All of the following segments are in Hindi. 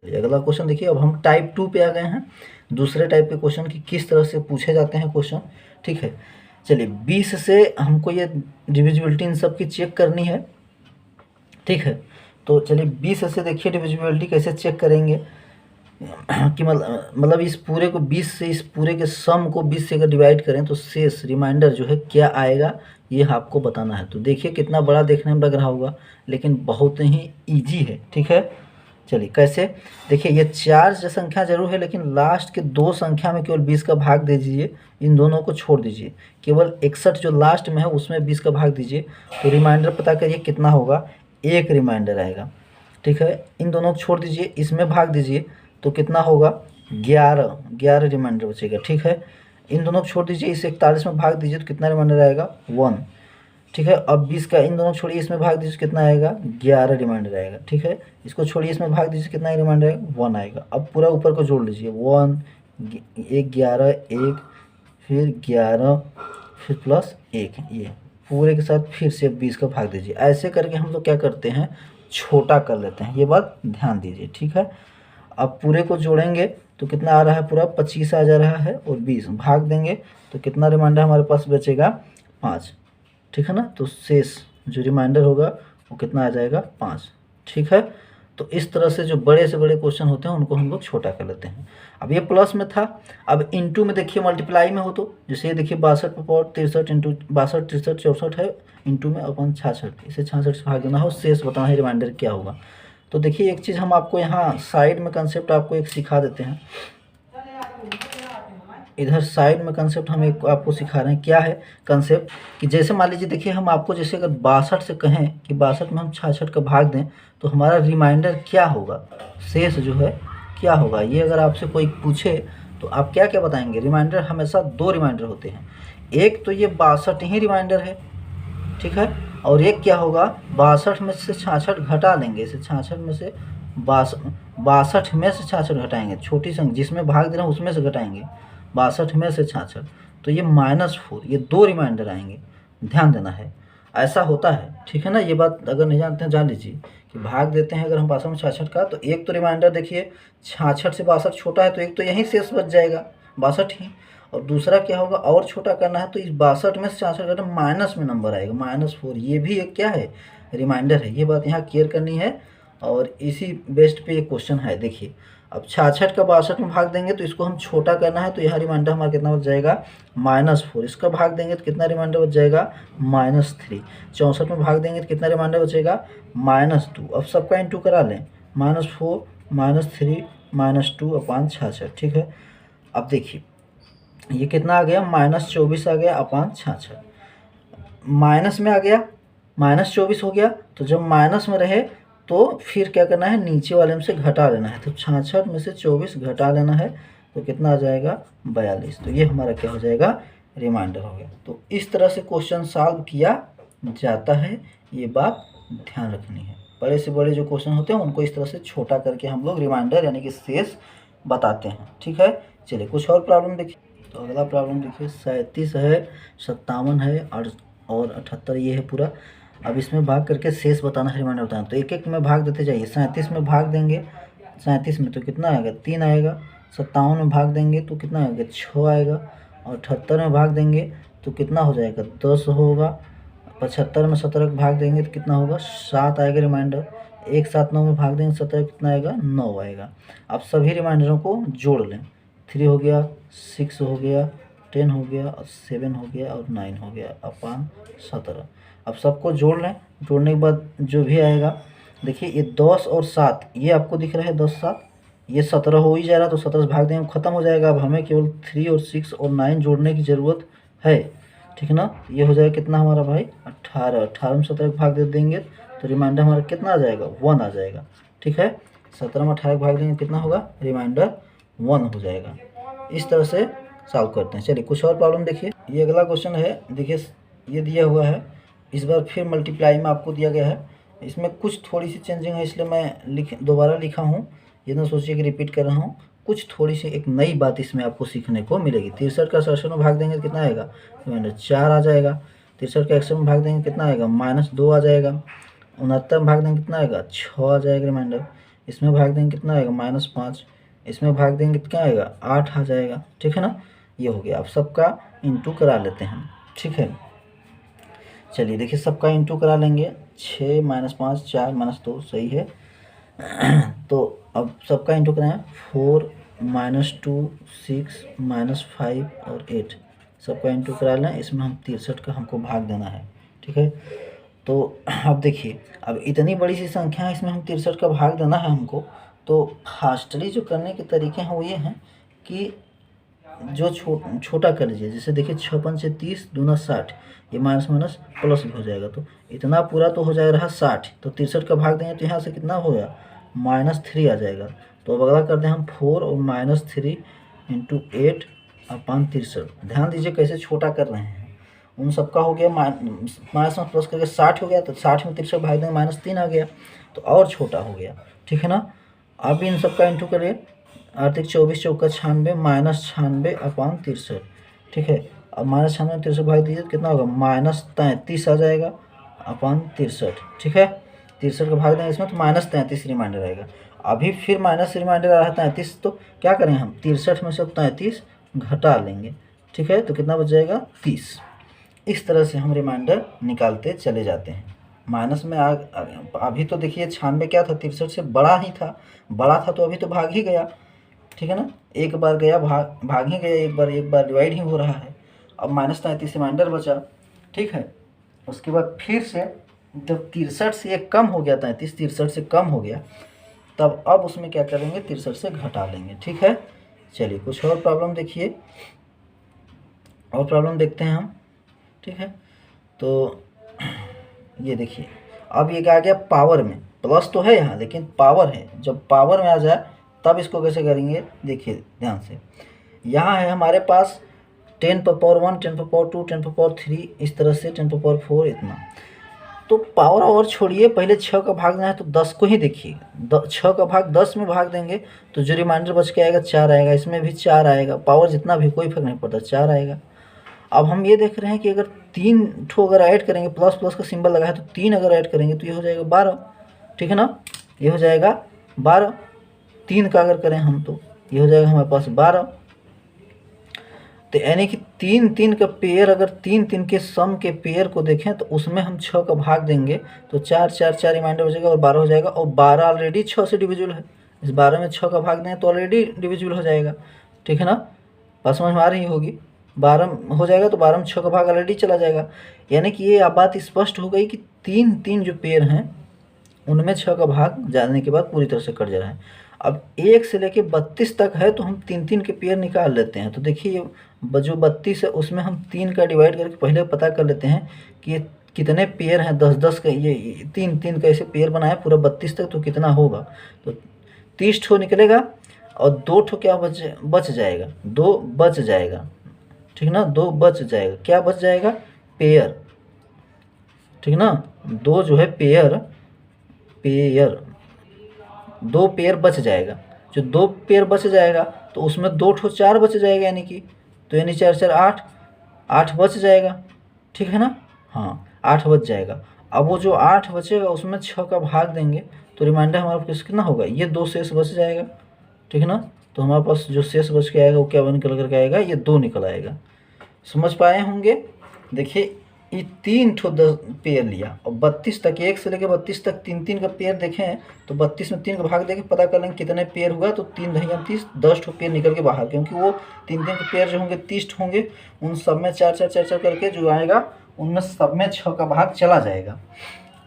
अगला क्वेश्चन देखिए, अब हम टाइप 2 पे आ गए हैं, दूसरे टाइप के क्वेश्चन की किस तरह से पूछे जाते हैं क्वेश्चन। ठीक है, चलिए 20 से हमको ये डिविजिबिलिटी इन सब की चेक करनी है। ठीक है, तो चलिए 20 से देखिए डिविजिबिलिटी कैसे चेक करेंगे कि मतलब इस पूरे को 20 से, इस पूरे के सम को 20 से अगर डिवाइड करें तो शेष रिमाइंडर जो है क्या आएगा, ये आपको बताना है। तो देखिए कितना बड़ा देखने में लग रहा होगा, लेकिन बहुत ही ईजी है। ठीक है, चलिए कैसे, देखिए ये 4 जो संख्या जरूर है, लेकिन लास्ट के 2 संख्या में केवल 20 का भाग दे दीजिए, इन दोनों को छोड़ दीजिए। केवल 61 जो लास्ट में है उसमें 20 का भाग दीजिए, तो रिमाइंडर पता करिए कितना होगा, 1 रिमाइंडर आएगा। ठीक है, इन दोनों को छोड़ दीजिए, इसमें भाग दीजिए तो कितना होगा, 11 रिमाइंडर बचेगा। ठीक है, इन दोनों को छोड़ दीजिए, इसे 41 में भाग दीजिए तो कितना रिमाइंडर आएगा, 1। ठीक है, अब 20 का इन दोनों छोड़िए, इसमें भाग दीजिए कितना आएगा, 11 रिमाइंडर आएगा। ठीक है, इसको छोड़िए, इसमें भाग दीजिए कितना रिमाइंडर आएगा, 1 आएगा। अब पूरा ऊपर को जोड़ लीजिए, 1 एक 11 1 फिर 11 फिर प्लस 1, ये पूरे के साथ फिर से 20 का भाग दीजिए। ऐसे करके हम लोग क्या करते हैं, छोटा कर लेते हैं, ये बात ध्यान दीजिए। ठीक है, अब पूरे को जोड़ेंगे तो कितना आ रहा है, पूरा 25 आ जा रहा है, और 20 भाग देंगे तो कितना रिमाइंडर हमारे पास बचेगा, 5। ठीक है ना, तो शेष जो रिमाइंडर होगा वो कितना आ जाएगा, 5। ठीक है, तो इस तरह से जो बड़े से बड़े क्वेश्चन होते हैं उनको हम लोग छोटा कर लेते हैं। अब ये प्लस में था, अब इनटू में देखिए मल्टीप्लाई में हो, तो जैसे ये देखिए 62 पे पावर 63 इंटू 62 63 64 है, इंटू में अपन 66, इसे 66 से भाग देना हो, शेष बताना है रिमाइंडर क्या होगा। तो देखिए एक चीज़ हम आपको यहाँ साइड में कंसेप्ट आपको एक सिखा देते हैं, इधर साइड में कंसेप्ट हम एक आपको सिखा रहे हैं। क्या है कंसेप्ट, कि जैसे मान लीजिए देखिए हम आपको जैसे अगर 62 से कहें कि 62 में हम 66 का भाग दें तो हमारा रिमाइंडर क्या होगा, शेष जो है क्या होगा, ये अगर आपसे कोई पूछे तो आप क्या क्या बताएंगे। रिमाइंडर हमेशा 2 रिमाइंडर होते हैं, एक तो ये 62 ही रिमाइंडर है। ठीक है, और एक क्या होगा, 62 में से 66 घटा लेंगे, इसे 66 में से 62 में से 66 घटाएंगे, छोटी संख्या जिसमें भाग दे रहे हैं उसमें से घटाएंगे, 62 में से 66, तो ये -4, ये 2 रिमाइंडर आएंगे, ध्यान देना है, ऐसा होता है। ठीक है ना, ये बात अगर नहीं जानते हैं जान लीजिए कि भाग देते हैं अगर हम 62 में 66 का, तो एक तो रिमाइंडर देखिए 66 से 62 छोटा है, तो एक तो यहीं शेष बच जाएगा 62 ही, और दूसरा क्या होगा, और छोटा करना है तो इस 62 में से 66 घटा माइनस में नंबर आएगा, -4, ये भी एक क्या है, रिमाइंडर है। ये बात यहाँ क्लियर करनी है, और इसी बेस्ट पे ये क्वेश्चन है। देखिए अब 66 का 62 में भाग देंगे तो इसको हम छोटा करना है, तो यहाँ रिमाइंडर हमारा कितना बच जाएगा, -4, इसका भाग देंगे तो कितना रिमाइंडर बच जाएगा, -3, 64 में भाग देंगे तो कितना रिमाइंडर बचेगा, -2। अब सबका इंटू करा लें, -4 -3 -2 अपान 66। ठीक है, अब देखिए ये कितना आ गया, -24 आ गया अपान 66, माइनस में आ गया, -24 हो गया। तो जब माइनस में रहे तो फिर क्या करना है, नीचे वाले में से घटा लेना है, तो 66 में से 24 घटा लेना है, तो कितना आ जाएगा, 42। तो ये हमारा क्या हो जाएगा, रिमाइंडर हो गया। तो इस तरह से क्वेश्चन सॉल्व किया जाता है, ये बात ध्यान रखनी है। बड़े से बड़े जो क्वेश्चन होते हैं उनको इस तरह से छोटा करके हम लोग रिमाइंडर यानी कि शेष बताते हैं। ठीक है, चलिए कुछ और प्रॉब्लम देखिए। तो अगला प्रॉब्लम देखिए, 37 है, 57 है और 78 ये है पूरा। अब इसमें भाग करके शेष बताना है, रिमाइंडर बताना। तो एक एक में भाग देते जाइए, 37 में भाग देंगे, 37 में तो कितना आएगा, 3 आएगा। 57 में भाग देंगे तो कितना आएगा, 6 आएगा। और 78 में भाग देंगे तो कितना हो जाएगा, 10 होगा। 75 में 17 का भाग देंगे तो कितना होगा, 7 आएगा रिमाइंडर। 179 में भाग देंगे 17 कितना आएगा, 9 आएगा। अब सभी रिमाइंडरों को जोड़ लें, 3 हो गया, 6 हो गया, 10 हो गया और 7 हो गया और 9 हो गया अपान 17। अब सबको जोड़ लें, जोड़ने के बाद जो भी आएगा, देखिए ये 10 और 7 ये आपको दिख रहा है, 10 7 ये 17 हो ही जा रहा, तो 17 से भाग देंगे ख़त्म हो जाएगा। अब हमें केवल 3 और 6 और 9 जोड़ने की ज़रूरत है, ठीक है ना। ये हो जाएगा कितना हमारा भाई, 18। 18 में 17 भाग दे देंगे तो रिमाइंडर हमारा कितना आ जाएगा, 1 आ जाएगा। ठीक है, 17 में 18 भाग देंगे कितना होगा, रिमाइंडर 1 हो जाएगा। इस तरह से सॉल्व करते हैं। चलिए कुछ और प्रॉब्लम देखिए। ये अगला क्वेश्चन है, देखिए ये दिया हुआ है, इस बार फिर मल्टीप्लाई में आपको दिया गया है। इसमें कुछ थोड़ी सी चेंजिंग है, इसलिए मैं दोबारा लिखा हूँ, ये ना सोचिए कि रिपीट कर रहा हूँ। कुछ थोड़ी सी एक नई बात इसमें आपको सीखने को मिलेगी। 63 का 67 में भाग देंगे तो कितना आएगा, रिमाइंडर 4 आ जाएगा। 63 का 61 में भाग देंगे कितना आएगा, -2 आ जाएगा। 69 में भाग देंगे कितना आएगा, 6 आ जाएगा रिमाइंडर। इसमें भाग देंगे कितना आएगा -5, इसमें भाग देंगे कितना आएगा 8 आ जाएगा, ठीक है ना। ये हो गया। अब सबका इंटू करा लेते हैं, ठीक है। चलिए देखिए सबका इंटू करा लेंगे, 6 - 5 4 - 2 सही है। तो अब सबका इंटू कराएं, 4 - 2 6 -5 और 8, सबका इंटू करा लें। इसमें हम 63 का हमको भाग देना है, ठीक है। तो अब देखिए अब इतनी बड़ी सी संख्या है, इसमें हम 63 का भाग देना है हमको। तो फास्टली जो करने के तरीके हैं वो ये हैं कि जो छोटा कर लीजिए। जैसे देखिए 6 × 5 = 30, दूना 60, ये माइनस माइनस प्लस भी हो जाएगा। तो इतना पूरा तो हो जाएगा 60, तो 63 का भाग देंगे तो यहाँ से कितना हो गया -3 आ जाएगा। तो अब अगला कर दें हम 4 और -3 × 8 / 63। ध्यान दीजिए कैसे छोटा कर रहे हैं। उन सबका हो गया माइनस में प्लस करके 60 हो गया, तो 60 में 63 भाग देंगे -3 आ गया, तो और छोटा हो गया, ठीक है ना। अब इन सबका इंटू करिए, 8 × 24 = 96 -96 / 63, ठीक है। अब -96 में 63 भाग दीजिए तो कितना होगा -33 आ जाएगा / 63, ठीक है। 63 का भाग देंगे इसमें तो -33 रिमाइंडर आएगा। अभी फिर माइनस रिमाइंडर आ रहा है 33, तो क्या करें हम 63 में से 33 घटा लेंगे, ठीक है। तो कितना बच जाएगा 30। इस तरह से हम रिमाइंडर निकालते चले जाते हैं। माइनस में अभी तो देखिए 96 क्या था 63 से बड़ा ही था, बड़ा था तो अभी तो भाग ही गया, ठीक है ना। एक बार गया भाग ही गया, एक बार डिवाइड ही हो रहा है। अब -33 रिमाइंडर बचा, ठीक है। उसके बाद फिर से जब 63 से एक कम हो गया, 33 63 से कम हो गया, तब अब उसमें क्या करेंगे 63 से घटा लेंगे, ठीक है। चलिए कुछ और प्रॉब्लम देखिए, और प्रॉब्लम देखते हैं हम, ठीक है। तो ये देखिए अब ये आ गया पावर में, प्लस तो है यहाँ लेकिन पावर है। जब पावर में आ जाए तब इसको कैसे करेंगे, देखिए ध्यान से। यहाँ है हमारे पास 10 पर पावर 1, 10 पर पावर 2, 10 पर पावर 3, इस तरह से 10 पर पावर 4 इतना। तो पावर और छोड़िए, पहले 6 का भाग देना है तो 10 को ही देखिए। 6 का भाग 10 में भाग देंगे तो जो रिमाइंडर बच के आएगा 4 आएगा, इसमें भी 4 आएगा। पावर जितना भी कोई फर्क नहीं पड़ता, 4 आएगा। अब हम ये देख रहे हैं कि अगर 3 ठो अगर ऐड करेंगे, प्लस प्लस का सिंबल लगा है तो 3 अगर ऐड करेंगे तो ये हो जाएगा 12, ठीक है ना। ये हो जाएगा 12, 3 का अगर करें हम तो ये हो जाएगा हमारे पास 12। तो यानी कि 3 3 का पेयर, अगर 3 3 के सम के पेयर को देखें तो उसमें हम 6 का भाग देंगे तो 4 4 4 रिमाइंडर बचेगा और 12 हो जाएगा। और 12 ऑलरेडी 6 से डिविजिबल है, इस 12 में 6 का भाग दें तो ऑलरेडी डिविजिबल हो जाएगा, ठीक है ना। बात समझ में आ रही होगी। 12 हो जाएगा तो 12 में 6 का भाग ऑलरेडी चला जाएगा। यानी कि ये अब बात स्पष्ट हो गई कि 3 3 जो पेयर हैं उनमें 6 का भाग जाने के बाद पूरी तरह से कट जा रहा है। अब 1 से लेके 32 तक है तो हम 3 3 के पेयर निकाल लेते हैं। तो देखिए जो 32 है उसमें हम 3 का डिवाइड करके पहले पता कर लेते हैं कि ये कितने पेयर हैं। 10 10 का ये 3 3 का ऐसे पेयर बनाए पूरा 32 तक, तो कितना होगा तो 30 ठो निकलेगा और 2 ठो क्या बच जाएगा, 2 बच जाएगा, ठीक ना। 2 बच जाएगा, क्या बच जाएगा पेयर, ठीक ना। 2 जो है पेयर 2 पेयर बच जाएगा। जो 2 पेयर बच जाएगा तो उसमें 2 ठो 4 बच जाएगा, यानी कि तो यानी 4 4 8 8 बच जाएगा, ठीक है ना। हाँ 8 बच जाएगा। अब वो जो 8 बचेगा उसमें 6 का भाग देंगे तो रिमाइंडर हमारे पास कितना होगा, ये 2 शेष बच जाएगा, ठीक है ना। तो हमारे पास जो शेष बच के आएगा वो क्या निकल करके आएगा, ये 2 निकल आएगा। समझ पाए होंगे। देखिए ये 3 ठो 10 पेयर लिया और 32 तक, 1 से लेकर 32 तक 3 3 का पेयर देखें तो 32 में 3 का भाग देके पता कर लेंगे कितने पेयर हुआ। तो 3 × 30 10 ठो पेयर निकल के बाहर, क्योंकि वो 3 3 के पेयर जो होंगे 30 होंगे, उन सब में 4 4 4 4 करके जो आएगा उनमें सब में 6 का भाग चला जाएगा।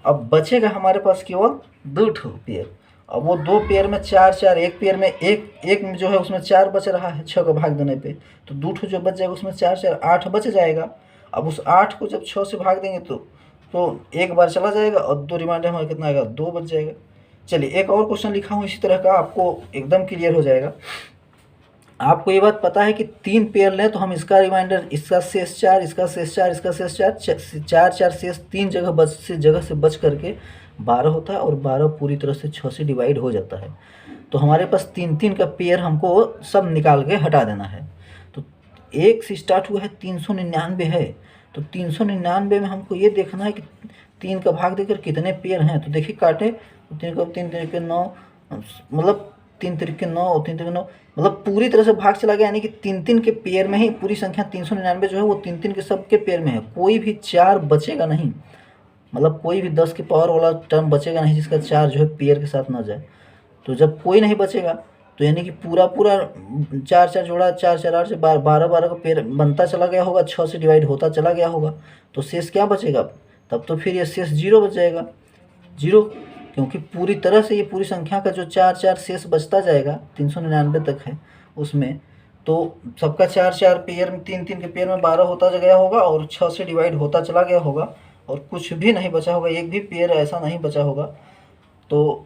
अब बचेगा हमारे पास केवल 2 ठो पेयर। अब वो 2 पेयर में 4 4, एक पेयर में एक में जो है उसमें 4 बच रहा है 6 का भाग देने पे, तो 2 ठो जो बच जाएगा उसमें 4 4 8 बच जाएगा। अब उस 8 को जब 6 से भाग देंगे तो एक बार चला जाएगा और 2 रिमाइंडर हमारा कितना आएगा, 2 बच जाएगा। चलिए एक और क्वेश्चन लिखा हूँ इसी तरह का, आपको एकदम क्लियर हो जाएगा। आपको ये बात पता है कि 3 पेयर लें तो हम इसका रिमाइंडर, इसका शेष 4, इसका शेष 4, इसका शेष 4, 4 4 शेष 3 जगह से बच करके 12 होता है और 12 पूरी तरह से 6 से डिवाइड हो जाता है। तो हमारे पास 3 3 का पेयर हमको सब निकाल के हटा देना है। तो 1 से स्टार्ट हुआ है 399 है, तो 399 में हमको ये देखना है कि 3 का भाग देकर कितने पेयर हैं। तो देखिए काटे तो 3 को 3 3 के 9 मतलब 3 तिरिक 9 और 3 तिरिक 9, मतलब पूरी तरह से भाग चला गया, यानी कि 3-3 के पेयर में ही पूरी संख्या 399 जो है वो 3-3 के सबके पेयर में है, कोई भी 4 बचेगा नहीं, मतलब कोई भी 10 की पावर वाला टर्म बचेगा नहीं जिसका 4 जो है पेयर के साथ ना जाए। तो जब कोई नहीं बचेगा तो यानी कि पूरा 4-4 जोड़ा 4-4 8 से 12-12 का पेयर बनता चला गया होगा, 6 से डिवाइड होता चला गया होगा, तो शेष क्या बचेगा? तब तो फिर ये शेष 0 बच जाएगा, 0, क्योंकि पूरी तरह से ये पूरी संख्या का जो 4-4 शेष बचता जाएगा 399 तक है उसमें, तो सबका 4-4 पेयर में 3-3 के पेयर में 12 होता गया होगा और 6 से डिवाइड होता चला गया होगा और कुछ भी नहीं बचा होगा, एक भी पेयर ऐसा नहीं बचा होगा। तो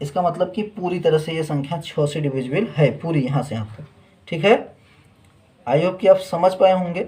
इसका मतलब कि पूरी तरह से ये संख्या 6 से डिविजिबल है, पूरी यहाँ से यहाँ तक। ठीक है, आई होप कि आप समझ पाए होंगे।